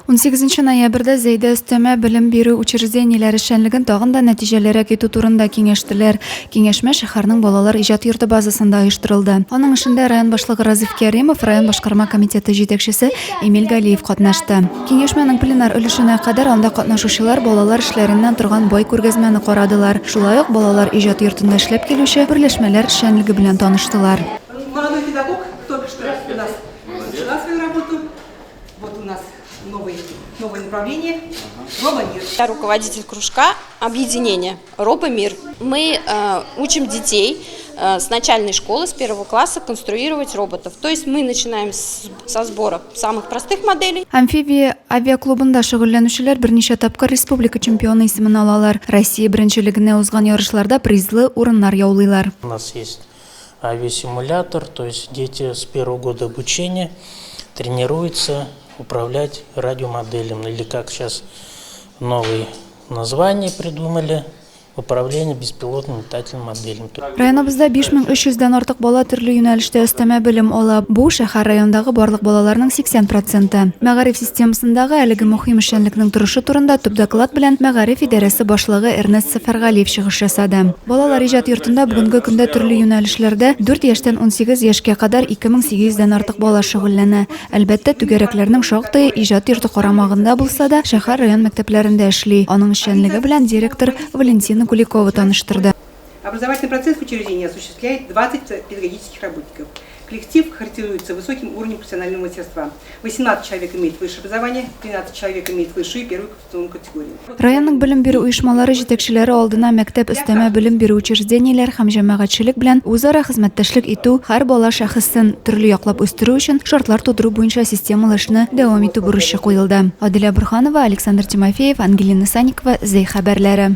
18 ноябрьдә Зәйдә өстәмә белем бирү учреждениеләре эшчәнлеген тагын да нәтиҗәлерәк итү турында киңәштеләр. Киңәшмә шәһәрнең балалар иҗат йорты базасында оештырылды. Аның эшендә район башлыгы Разиф Кәримов, район башкарма комитеты җитәкчесе Эмиль Галиев катнашты. Киңәшмәнең пленар өлешенә кадәр анда катнашучылар балалар эшләреннән торган бай күргәзмәне карадылар. Шулай ук балалар иҗат йортында эшләп килүче берләшмәләр эшчәнлеге белән таныштылар. Молодой педагог только что у нас начала свою работу. Вот у нас новое направление «Робомир». Я руководитель кружка объединения «Робомир». Мы учим детей с начальной школы, с 1 класса конструировать роботов. То есть мы начинаем со сбора самых простых моделей. Амфибия авиаклубында шөгыльләнүчеләр берничә тапкыр республика чемпионы исемен алалар. Россия беренчелегенә узган ярышларда призлы урыннар яулыйлар. У нас есть авиасимулятор, то есть дети с первого года обучения тренируются управлять радиомоделем, или как сейчас новые названия придумали, управление беспилотным летательным моделем. Районыбызда 5300-дән артык бала төрле юнәлештә өстәмә белем ала. Бу шәһәр райондагы барлык балаларның 80%. Мәгариф системасындагы әлеге мөһим эшчәнлекнең торышы турында төп доклад белән Мәгариф идарәсе башлыгы Эрнест Сәфәргалиев чыгыш ясады. Балалар иҗат йортында бүгенге көндә төрле юнәлешләрдә 4 яшьтән 18 яшькә кадәр 2800-дән артык бала шөгыльләнә. Әлбәттә, түгәрәкләрнең шактые иҗат йорты карамагында булса да, шәһәр район мәктәпләрендә эшли. Аның эшчәнлеге белән директор Валентина Куликова таныштырды. Образовательный процесс в учреждении осуществляет 20 педагогических работников. Коллектив характеризуется высоким уровнем профессионального мастерства. 18 человек имеет высшее образование, 13 человек имеет высшую и первую квалификационную категорию. Районның белем бирү оешмалары җитәкчеләре алдына мәктәп өстәмә белем бирү учреждениеләр һәм җәмәгатьчелек белән үзара хезмәттәшлек итү, һәр бала шәхесен төрле яклап үстерү өчен шартлар тудыру буенча системалы эшне дәвам итү бурычы куелды. Адилә Бурханова, Александр Тимофеев, Ангелина Санникова, Зәй хәбәрләре.